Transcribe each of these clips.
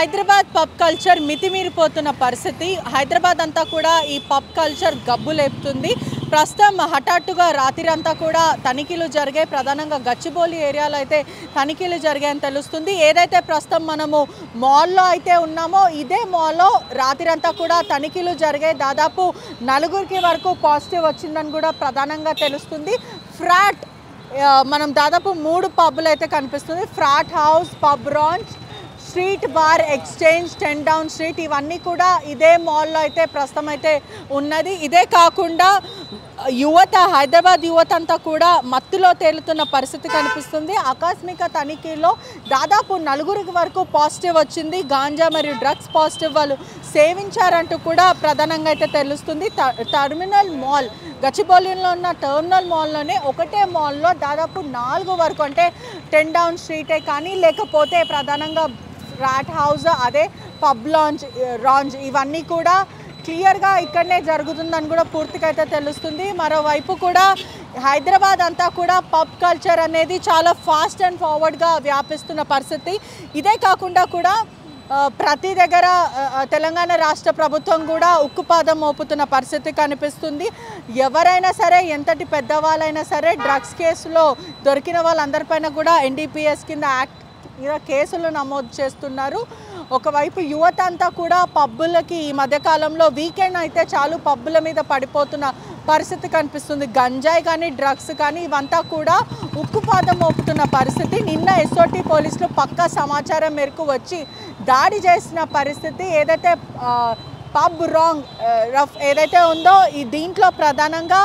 Hyderabad pub culture మితిమీరిపోతున్న పరిస్థితి. హైదరాబాద్ అంతా కూడా ఈ పబ్ కల్చర్ గబ్బులేపుతుంది. ప్రస్తుతం హఠాత్తుగా రాత్రి అంతా కూడా తనిఖీలు జరిగాయి. ప్రధానంగా గచ్చిబౌలి ఏరియాలో అయితే తనిఖీలు జరిగాయని తెలుస్తుంది. ఏదైతే ప్రస్తుతం మనము మాల్లో అయితే ఉన్నామో ఇదే మాల్లో రాత్రి అంతా కూడా తనిఖీలు జరిగాయి. దాదాపు 4 వరకు పాజిటివ్ వచ్చిందని కూడా ప్రధానంగా తెలుస్తుంది. ఫ్రాట్ మనం దాదాపు 3 పబ్బులు అయితే కనిపిస్తుంది. Frat house, pub ranch, street bar exchange, 10 down street, ఇవన్నీ కూడా ఇదే మాల్లో అయితే ప్రస్తుతం అయితే ఉన్నది. ఇదే కాకుండా యువత, హైదరాబాద్ యువత అంతా కూడా మత్తులో తేలుతున్న పరిస్థితి కనిపిస్తుంది. ఆకస్మిక తనిఖీలో దాదాపు 4 వరకు పాజిటివ్ వచ్చింది. గాంజా మరియు డ్రగ్స్ పాజిటివ్ వాళ్ళు సేవించారంటూ కూడా ప్రధానంగా అయితే తెలుస్తుంది. టర్మినల్ మాల్, గచ్చిబౌలిలో ఉన్న టర్మినల్ మాల్లోనే ఒకటే మాల్లో దాదాపు 4 వరకు, అంటే 10 డౌన్ స్ట్రీటే కానీ లేకపోతే ప్రధానంగా ఫ్రాట్ హౌస్, అదే పబ్ రాంజ్, ఇవన్నీ కూడా క్లియర్గా ఇక్కడనే జరుగుతుందని కూడా పూర్తిగా అయితే తెలుస్తుంది. మరోవైపు కూడా హైదరాబాద్ అంతా కూడా పబ్ కల్చర్ అనేది చాలా ఫాస్ట్ అండ్ ఫార్వర్డ్గా వ్యాపిస్తున్న పరిస్థితి. ఇదే కాకుండా కూడా ప్రతి దగ్గర తెలంగాణ రాష్ట్ర ప్రభుత్వం కూడా ఉక్కుపాదం మోపుతున్న పరిస్థితి కనిపిస్తుంది. ఎవరైనా సరే, ఎంతటి పెద్దవాళ్ళైనా సరే, డ్రగ్స్ కేసులో దొరికిన వాళ్ళందరిపైన కూడా NDPS కింద యాక్ట్ కేసులు నమోదు చేస్తున్నారు. ఒకవైపు యువత అంతా కూడా పబ్బులకి ఈ మధ్యకాలంలో వీకెండ్ అయితే చాలు పబ్బుల మీద పడిపోతున్న పరిస్థితి కనిపిస్తుంది. గంజాయి కానీ డ్రగ్స్ కానీ ఇవంతా కూడా ఉక్కుపాదం మోపుతున్న పరిస్థితి. నిన్న SOT పోలీసులు పక్కా సమాచారం మేరకు వచ్చి దాడి చేసిన పరిస్థితి. ఏదైతే పబ్ రఫ్ ఏదైతే ఉందో దీంట్లో ప్రధానంగా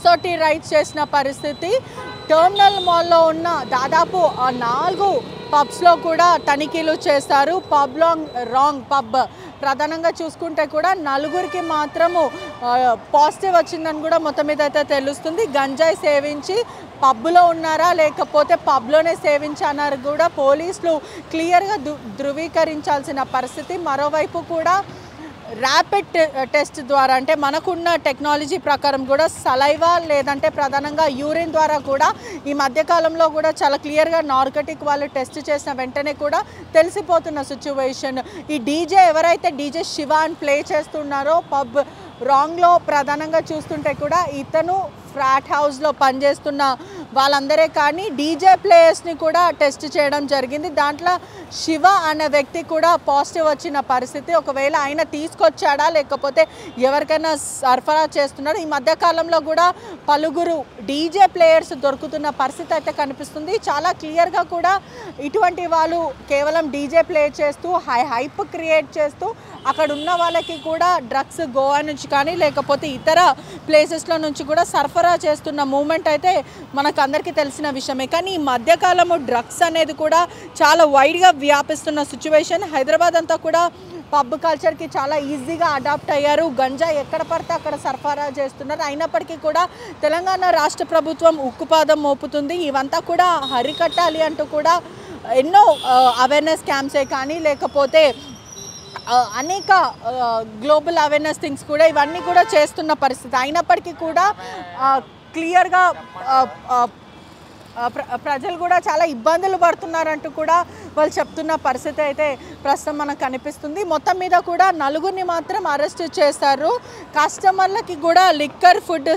SOT రైడ్స్ చేసిన పరిస్థితి. టర్మినల్ మాల్లో ఉన్న దాదాపు 4 పబ్స్లో కూడా తనిఖీలు చేస్తారు. రాంగ్ పబ్ ప్రధానంగా చూసుకుంటే కూడా 4కి మాత్రము పాజిటివ్ వచ్చిందని కూడా మొత్తం మీద అయితే తెలుస్తుంది. గంజాయి సేవించి పబ్లో ఉన్నారా లేకపోతే పబ్లోనే సేవించన్నారు కూడా పోలీసులు క్లియర్గా ధృవీకరించాల్సిన పరిస్థితి. మరోవైపు కూడా ర్యాపిడ్ టెస్ట్ ద్వారా, అంటే మనకున్న టెక్నాలజీ ప్రకారం కూడా సలైవా లేదంటే ప్రధానంగా యూరిన్ ద్వారా కూడా ఈ మధ్యకాలంలో కూడా చాలా క్లియర్గా నార్కటిక్ వాళ్ళు టెస్ట్ చేసిన వెంటనే కూడా తెలిసిపోతున్న సిచ్యువేషన్. ఈ ఎవరైతే డీజే శివ అని ప్లే చేస్తున్నారో పబ్ రాంగ్లో ప్రధానంగా చూస్తుంటే కూడా ఇతను ఫ్రాట్ హౌస్లో పనిచేస్తున్న వాళ్ళందరే కానీ డీజే ప్లేయర్స్ని కూడా టెస్ట్ చేయడం జరిగింది. దాంట్లో శివ అనే వ్యక్తి కూడా పాజిటివ్ వచ్చిన పరిస్థితి. ఒకవేళ ఆయన తీసుకొచ్చాడా లేకపోతే ఎవరికైనా సరఫరా చేస్తున్నాడు. ఈ మధ్యకాలంలో కూడా పలువురు డీజే ప్లేయర్స్ దొరుకుతున్న పరిస్థితి అయితే కనిపిస్తుంది. చాలా క్లియర్గా కూడా ఇటువంటి వాళ్ళు కేవలం డీజే ప్లే చేస్తూ హైప్ క్రియేట్ చేస్తూ అక్కడ ఉన్న వాళ్ళకి కూడా డ్రగ్స్ గోవా నుంచి కానీ లేకపోతే ఇతర ప్లేసెస్లో నుంచి కూడా సరఫరా చేస్తున్న మూమెంట్ అయితే మనకు అందరికీ తెలిసిన విషయమే. కానీ ఈ మధ్యకాలము డ్రగ్స్ అనేది కూడా చాలా వైడ్గా వ్యాపిస్తున్న సిచ్యువేషన్. హైదరాబాద్ అంతా కూడా పబ్ కల్చర్కి చాలా ఈజీగా అడాప్ట్ అయ్యారు. గంజా ఎక్కడ పడితే అక్కడ సరఫరా చేస్తున్నారు. అయినప్పటికీ కూడా తెలంగాణ రాష్ట్ర ప్రభుత్వం ఉక్కుపాదం మోపుతుంది. ఇవంతా కూడా హరికట్టాలి అంటూ కూడా ఎన్నో అవేర్నెస్ క్యాంప్సే కానీ లేకపోతే అనేక గ్లోబల్ అవేర్నెస్ థింగ్స్ కూడా ఇవన్నీ కూడా చేస్తున్న పరిస్థితి. అయినప్పటికీ కూడా క్లియర్గా ప్రజలు కూడా చాలా ఇబ్బందులు పడుతున్నారంటూ కూడా వాళ్ళు చెప్తున్న పరిస్థితి అయితే ప్రస్తుతం మనకు కనిపిస్తుంది. మొత్తం మీద కూడా 4 మాత్రం అరెస్ట్ చేశారు. కస్టమర్లకి కూడా లిక్కర్ ఫుడ్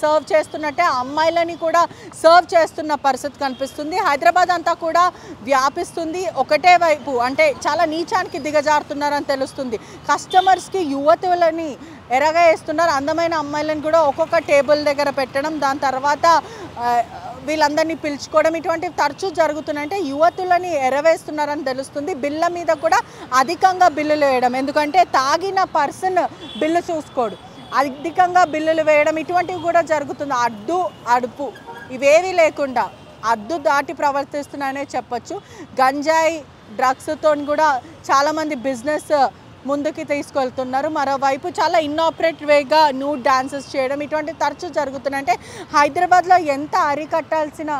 సర్వ్ చేస్తున్నట్టే అమ్మాయిలని కూడా సర్వ్ చేస్తున్న పరిస్థితి కనిపిస్తుంది. హైదరాబాద్ అంతా కూడా వ్యాపిస్తుంది. ఒకటే వైపు అంటే చాలా నీచానికి దిగజారుతున్నారని తెలుస్తుంది. కస్టమర్స్కి యువతులని ఎరగా వేస్తున్నారు. అందమైన అమ్మాయిలను కూడా ఒక్కొక్క టేబుల్ దగ్గర పెట్టడం, దాని తర్వాత వీళ్ళందరినీ పిలుచుకోవడం, ఇటువంటివి తరచూ జరుగుతున్నాయి. అంటే యువతులని ఎరవేస్తున్నారని తెలుస్తుంది. బిల్ల మీద కూడా అధికంగా బిల్లులు వేయడం, ఎందుకంటే తాగిన పర్సన్ బిల్లు చూసుకోడు, అధికంగా బిల్లులు వేయడం, ఇటువంటివి కూడా జరుగుతుంది. అడ్డు అడుపు ఇవేవి లేకుండా అద్దు దాటి ప్రవర్తిస్తున్నాయనే చెప్పచ్చు. గంజాయి డ్రగ్స్తో కూడా చాలామంది బిజినెస్ ముందుకి తీసుకెళ్తున్నారు. మరోవైపు చాలా ఇన్నాపరేట్ వేగా న్యూడ్ డాన్సెస్ చేయడం, ఇటువంటి తరచూ జరుగుతున్నాయి. అంటే హైదరాబాద్లో ఎంత అరికట్టాల్సిన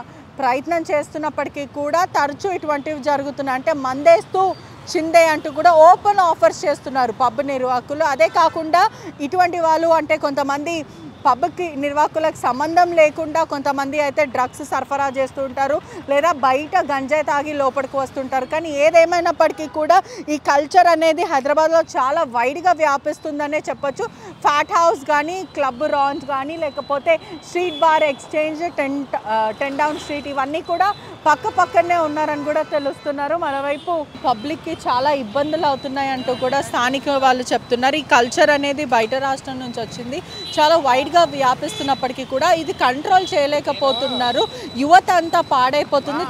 ప్రయత్నం చేస్తున్నప్పటికీ కూడా తరచూ ఇటువంటివి జరుగుతున్నాయి. అంటే మందేస్తూ చిందే అంటూ కూడా ఓపెన్ ఆఫర్స్ చేస్తున్నారు పబ్ నిర్వాహకులు. అదే కాకుండా ఇటువంటి వాళ్ళు అంటే కొంతమంది పబ్కి నిర్వాహకులకు సంబంధం లేకుండా కొంతమంది అయితే డ్రగ్స్ సరఫరా చేస్తూ ఉంటారు, లేదా బయట గంజాయి తాగి లోపలికి వస్తుంటారు. కానీ ఏదేమైనప్పటికీ కూడా ఈ కల్చర్ అనేది హైదరాబాద్లో చాలా వైడ్గా వ్యాపిస్తుందనే చెప్పొచ్చు. ఫ్యాట్ హౌస్ కానీ, క్లబ్ రాన్స్ కానీ, లేకపోతే street bar exchange, ten down street, ఇవన్నీ కూడా పక్కనే ఉన్నారని కూడా తెలుస్తున్నారు. మరోవైపు పబ్లిక్కి చాలా ఇబ్బందులు అవుతున్నాయి అంటూ కూడా స్థానిక వాళ్ళు చెప్తున్నారు. ఈ కల్చర్ అనేది బయట రాష్ట్రం నుంచి వచ్చింది, చాలా వైడ్గా వ్యాపిస్తున్నప్పటికీ కూడా ఇది కంట్రోల్ చేయలేకపోతున్నారు. యువత అంతా పాడైపోతుంది.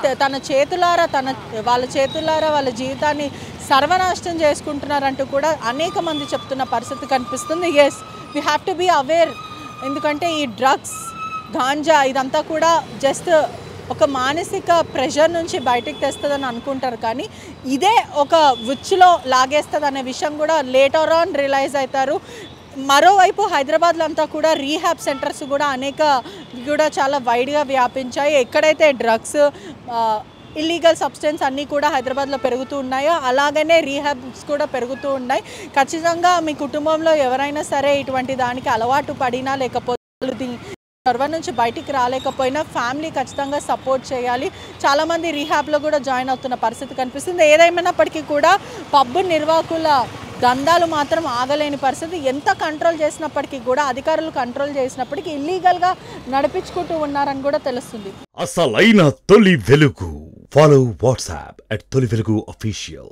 వాళ్ళ చేతులారా వాళ్ళ జీవితాన్ని సర్వనాశనం చేసుకుంటున్నారంటూ కూడా అనేక మంది చెప్తున్న పరిస్థితి కనిపిస్తుంది. Yes, we have to be aware. ఎందుకంటే ఈ డ్రగ్స్, గాంజా ఇదంతా కూడా జస్ట్ ఒక మానసిక ప్రెషర్ నుంచి బయటికి తెస్తుందని అనుకుంటారు, కానీ ఇదే ఒక ఉచ్చులో లాగేస్తుంది అనే విషయం కూడా లేటర్ ఆన్ రియలైజ్ అవుతారు. మరోవైపు హైదరాబాద్లో అంతా కూడా రీహాబ్ సెంటర్స్ కూడా కూడా చాలా వైడ్గా వ్యాపించాయి. ఎక్కడైతే డ్రగ్స్, ఇల్లీగల్ సబ్స్టెన్స్ అన్నీ కూడా హైదరాబాద్లో పెరుగుతూ ఉన్నాయో అలాగనే రీహాబ్స్ కూడా పెరుగుతూ ఉన్నాయి. ఖచ్చితంగా మీ కుటుంబంలో ఎవరైనా సరే ఇటువంటి దానికి అలవాటు పడినా, లేకపోతే సర్వర్ నుంచి బయటికి రాలేకపోయినా ఫ్యామిలీ ఖచ్చితంగా సపోర్ట్ చేయాలి. చాలామంది రీహాబ్లో కూడా జాయిన్ అవుతున్న పరిస్థితి కనిపిస్తుంది. ఏదేమైనప్పటికీ కూడా పబ్ నిర్వాహకుల దందాలు మాత్రం ఆగలేని పరిస్థితి. ఎంత కంట్రోల్ చేసినప్పటికీ కూడా, అధికారులు కంట్రోల్ చేసినప్పటికీ ఇల్లీగల్గా నడిపించుకుంటూ ఉన్నారని కూడా తెలుస్తుంది. అసలైన తొలి వెలుగు. ఫాలో వాట్సాప్ @తొలి వెలుగు official.